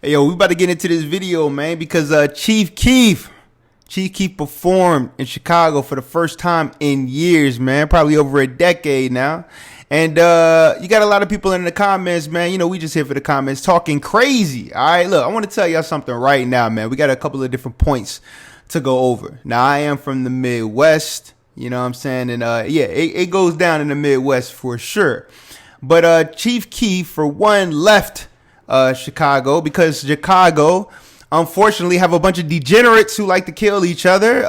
Hey, yo, we about to get into this video, man, because Chief Keef performed in Chicago for the first time in years, man, probably over a decade now. And you got a lot of people in the comments, man. You know, we just here for the comments talking crazy. All right, look, I want to tell y'all something right now, man. We got a couple of different points to go over. Now, I am from the Midwest, you know what I'm saying? And yeah, it goes down in the Midwest for sure. But Chief Keef, for one, left Chicago because Chicago, unfortunately, have a bunch of degenerates who like to kill each other.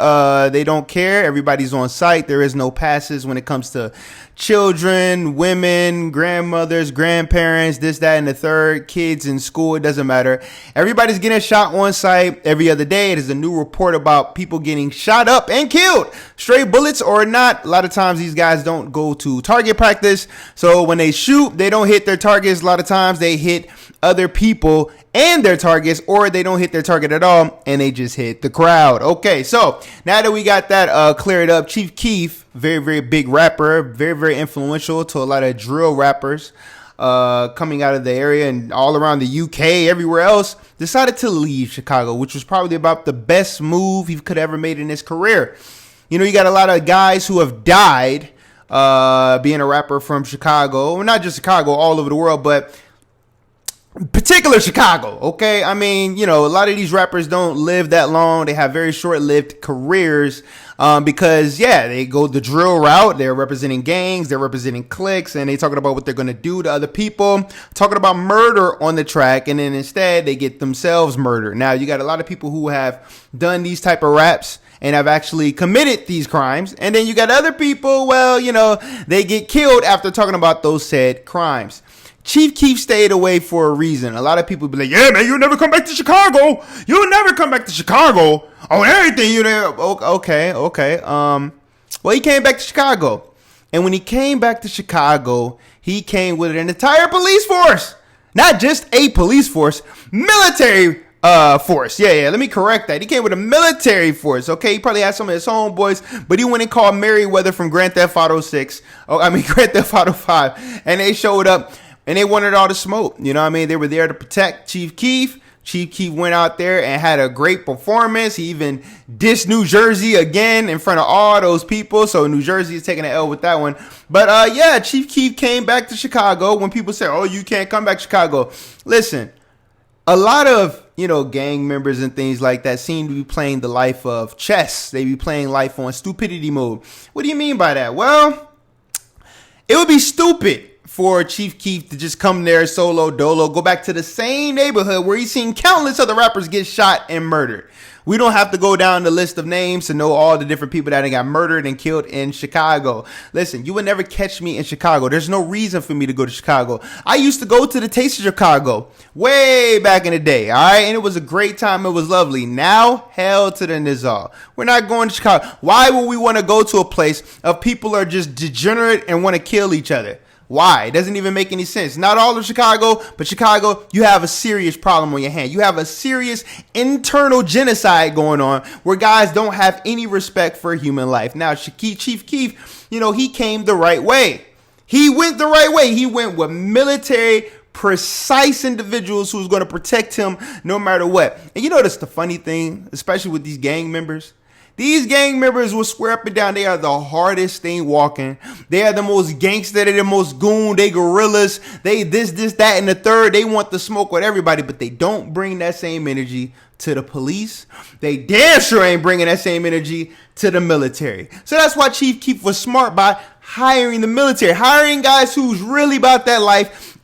They don't care. Everybody's on site. There is no passes when it comes to children, women, grandmothers, grandparents, this, that, and the third, kids in school. It doesn't matter. Everybody's getting shot on site every other day. It is a new report about people getting shot up and killed. Straight bullets or not. A lot of times these guys don't go to target practice. So when they shoot, they don't hit their targets. A lot of times they hit other people and their targets, or they don't hit their target at all and they just hit the crowd. Okay, so now that we got that cleared up, Chief Keef, very, very big rapper, very, very influential to a lot of drill rappers coming out of the area and all around the UK, everywhere else, decided to leave Chicago, which was probably about the best move he could have ever made in his career. You know, you got a lot of guys who have died being a rapper from Chicago, well, not just Chicago, all over the world, but particular Chicago, okay? I mean, you know, a lot of these rappers don't live that long. They have very short-lived careers because, yeah, they go the drill route. They're representing gangs. They're representing cliques, and they talking about what they're going to do to other people, talking about murder on the track, and then instead they get themselves murdered. Now, you got a lot of people who have done these type of raps and have actually committed these crimes. And then you got other people, well, you know, they get killed after talking about those said crimes. Chief Keef stayed away for a reason. A lot of people be like, yeah, man, you'll never come back to Chicago. You'll never come back to Chicago on everything. You know, okay. Well, he came back to Chicago. And when he came back to Chicago, he came with an entire police force. Not just a police force, military force. Yeah, let me correct that. He came with a military force, okay? He probably had some of his homeboys, but he went and called Merriweather from Grand Theft Auto 6. Grand Theft Auto 5. And they showed up. And they wanted all the smoke. You know what I mean? They were there to protect Chief Keef. Chief Keef went out there and had a great performance. He even dissed New Jersey again in front of all those people. So New Jersey is taking an L with that one. But yeah, Chief Keef came back to Chicago. When people say, oh, you can't come back to Chicago. Listen, a lot of, you know, gang members and things like that seem to be playing the life of chess. They be playing life on stupidity mode. What do you mean by that? Well, it would be stupid for Chief Keef to just come there solo dolo, go back to the same neighborhood where he's seen countless other rappers get shot and murdered. We don't have to go down the list of names to know all the different people that got murdered and killed in Chicago. Listen, you would never catch me in Chicago. There's no reason for me to go to Chicago. I used to go to the Taste of Chicago way back in the day, all right? And it was a great time. It was lovely. Now, hell to the nizar. We're not going to Chicago. Why would we want to go to a place of people are just degenerate and want to kill each other? Why? It doesn't even make any sense. Not all of Chicago, but Chicago, you have a serious problem on your hand. You have a serious internal genocide going on where guys don't have any respect for human life. Now, Chief Keef, you know, he came the right way. He went the right way. He went with military, precise individuals who's going to protect him no matter what. And you know, that's the funny thing, especially with these gang members. These gang members will swear up and down they are the hardest thing walking. They are the most gangster, they're the most goon, they gorillas, they this, that, and the third. They want to smoke with everybody, but they don't bring that same energy to the police. They damn sure ain't bringing that same energy to the military. So that's why Chief Keef was smart by hiring the military, hiring guys who's really about that life,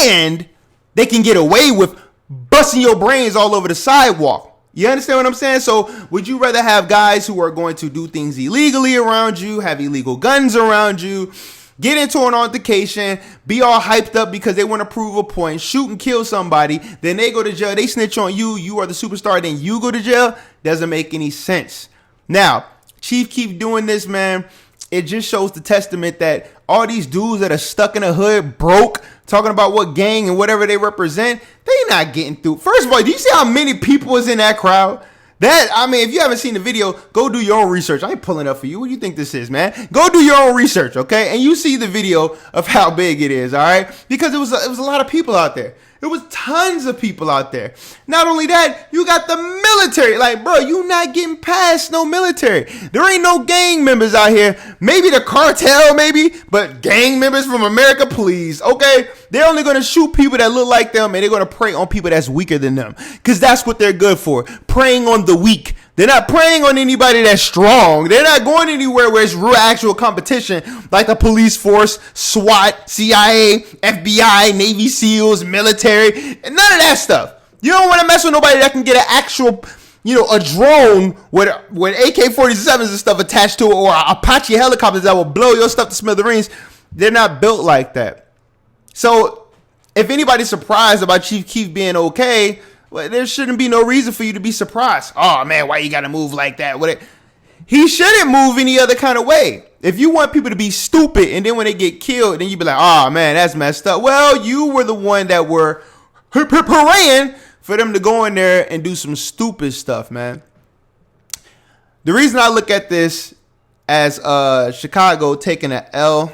and they can get away with busting your brains all over the sidewalk. You understand what I'm saying? So would you rather have guys who are going to do things illegally around you, have illegal guns around you, get into an altercation, be all hyped up because they want to prove a point, shoot and kill somebody, then they go to jail, they snitch on you, you are the superstar, then you go to jail? Doesn't make any sense. Now, Chief Keef doing this, man, it just shows the testament that all these dudes that are stuck in the hood, broke, talking about what gang and whatever they represent, they not getting through. First of all, do you see how many people is in that crowd? That, I mean, if you haven't seen the video, go do your own research. I ain't pulling up for you. What do you think this is, man? Go do your own research, okay? And you see the video of how big it is, all right? Because it was a lot of people out there. It was tons of people out there. Not only that, you got the military. Like, bro, you not getting past no military. There ain't no gang members out here. Maybe the cartel, maybe, but gang members from America, please. Okay? They're only going to shoot people that look like them, and they're going to prey on people that's weaker than them. Because that's what they're good for. Preying on the weak. They're not preying on anybody that's strong. They're not going anywhere where it's real actual competition, like the police force, SWAT, CIA, FBI, Navy SEALs, military, and none of that stuff. You don't want to mess with nobody that can get an actual, a drone with AK-47s and stuff attached to it, or Apache helicopters that will blow your stuff to smithereens. They're not built like that. So if anybody's surprised about Chief Keef being okay, well, there shouldn't be no reason for you to be surprised. Oh, man, why you got to move like that? He shouldn't move any other kind of way. If you want people to be stupid and then when they get killed, then you be like, oh, man, that's messed up. Well, you were the one that were praying for them to go in there and do some stupid stuff, man. The reason I look at this as Chicago taking an L,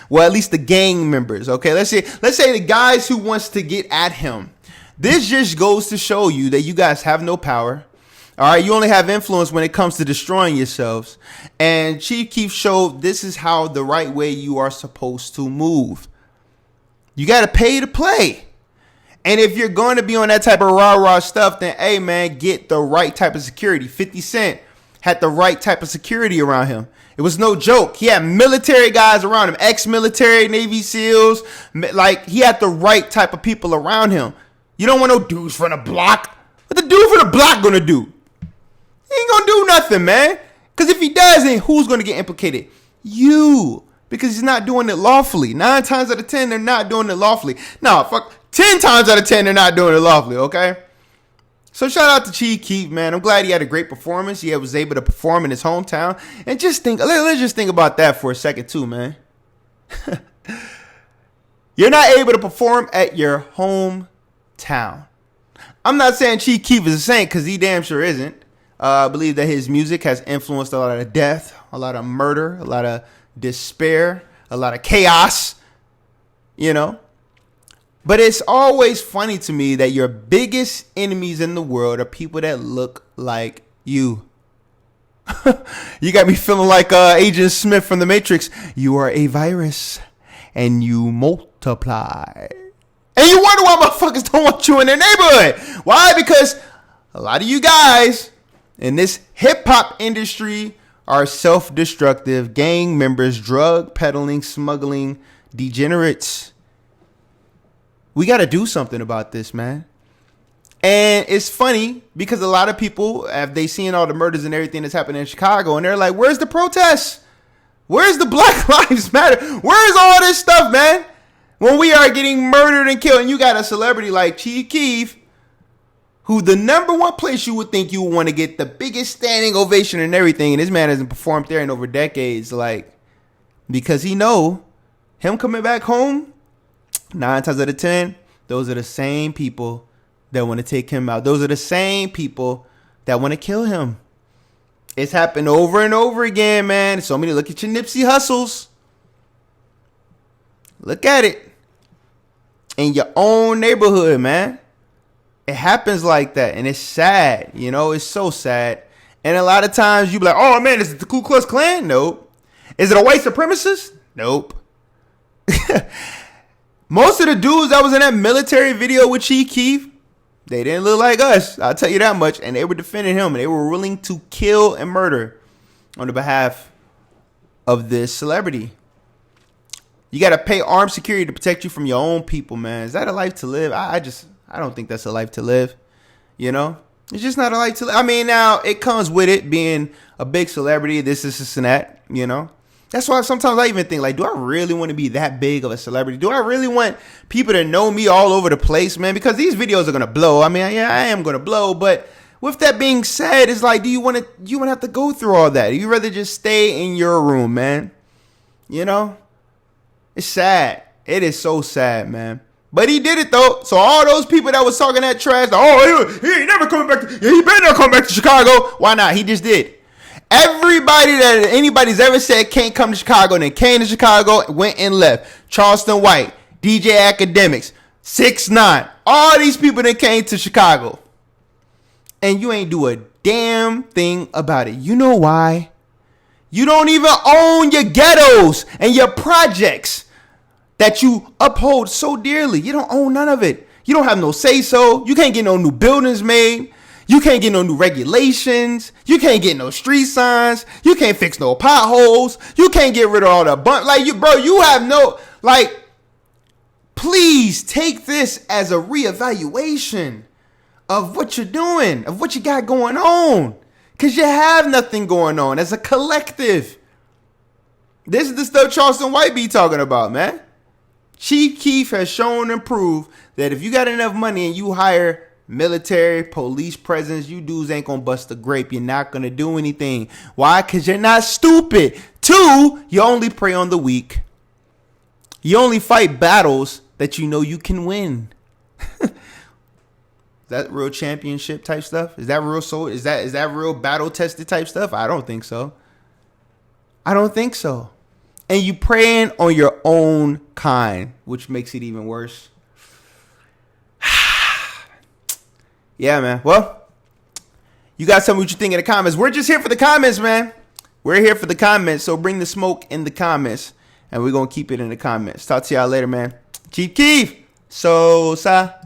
well, at least the gang members, okay? Let's say the guys who wants to get at him. This just goes to show you that you guys have no power. All right, you only have influence when it comes to destroying yourselves. And Chief Keef showed this is how the right way you are supposed to move. You got to pay to play. And if you're going to be on that type of rah-rah stuff, then, hey, man, get the right type of security. 50 Cent had the right type of security around him. It was no joke. He had military guys around him, ex-military, Navy SEALs. Like, he had the right type of people around him. You don't want no dudes from the block. What the dude from the block gonna do? He ain't gonna do nothing, man. Because if he does, then who's gonna get implicated? You. Because he's not doing it lawfully. 9 times out of 10, they're not doing it lawfully. No, 10 times out of 10, they're not doing it lawfully, okay? So shout out to Chief Keef, man. I'm glad he had a great performance. He was able to perform in his hometown. And let's just think about that for a second too, man. You're not able to perform at your hometown. I'm not saying Chief Keef is a saint, because he damn sure isn't. I believe that his music has influenced a lot of death, a lot of murder, a lot of despair, a lot of chaos, But it's always funny to me that your biggest enemies in the world are people that look like you. You got me feeling like Agent Smith from The Matrix. You are a virus and you multiply. And you wonder why motherfuckers don't want you in their neighborhood. Why? Because a lot of you guys in this hip-hop industry are self-destructive gang members, drug peddling, smuggling degenerates. We got to do something about this, man. And it's funny because a lot of people, have they seen all the murders and everything that's happening in Chicago, and they're like, where's the protests? Where's the Black Lives Matter? Where's all this stuff, man? When we are getting murdered and killed, and you got a celebrity like Chief Keef, who the number one place you would think you would want to get the biggest standing ovation and everything, and this man hasn't performed there in over decades, like, because he know him coming back home, 9 times out of 10, those are the same people that want to take him out. Those are the same people that want to kill him. It's happened over and over again, man. So many. Look at your Nipsey Hussles. Look at it. In your own neighborhood, man. It happens like that. And it's sad. It's so sad. And a lot of times you be like, oh, man, is it the Ku Klux Klan? Nope. Is it a white supremacist? Nope. Most of the dudes that was in that military video with Chief Keef, they didn't look like us. I'll tell you that much. And they were defending him. And they were willing to kill and murder on the behalf of this celebrity. You got to pay armed security to protect you from your own people, man. Is that a life to live? I don't think that's a life to live. It's just not a life to live. I mean, now it comes with it being a big celebrity. This and that, That's why sometimes I even think, like, do I really want to be that big of a celebrity? Do I really want people to know me all over the place, man? Because these videos are going to blow. I mean, yeah, I am going to blow. But with that being said, it's like, do you want to have to go through all that? You rather just stay in your room, man? It's sad. It is so sad, man. But he did it, though. So all those people that was talking that trash, he ain't never coming back. He better not come back to Chicago. Why not? He just did. Everybody that anybody's ever said can't come to Chicago and then came to Chicago, went and left. Charleston White, DJ Academics, 6ix9ine. All these people that came to Chicago. And you ain't do a damn thing about it. You know why? You don't even own your ghettos and your projects that you uphold so dearly. You don't own none of it. You don't have no say-so. You can't get no new buildings made. You can't get no new regulations. You can't get no street signs. You can't fix no potholes. You can't get rid of all the like you, bro. You have no like. Please take this as a reevaluation of what you're doing, of what you got going on, because you have nothing going on as a collective. This is the stuff Charleston White be talking about, man. Chief Keef has shown and proved that if you got enough money and you hire military, police presence, you dudes ain't gonna bust a grape. You're not gonna do anything. Why? Because you're not stupid. 2, you only prey on the weak. You only fight battles that you know you can win. Is that real championship type stuff? Is that real soul? Is that real battle tested type stuff? I don't think so. I don't think so. And you preying on your own kind, which makes it even worse. Yeah, man. Well, you guys tell me what you think in the comments. We're just here for the comments, man. We're here for the comments. So bring the smoke in the comments. And we're going to keep it in the comments. Talk to y'all later, man. Chief Keef. Sosa.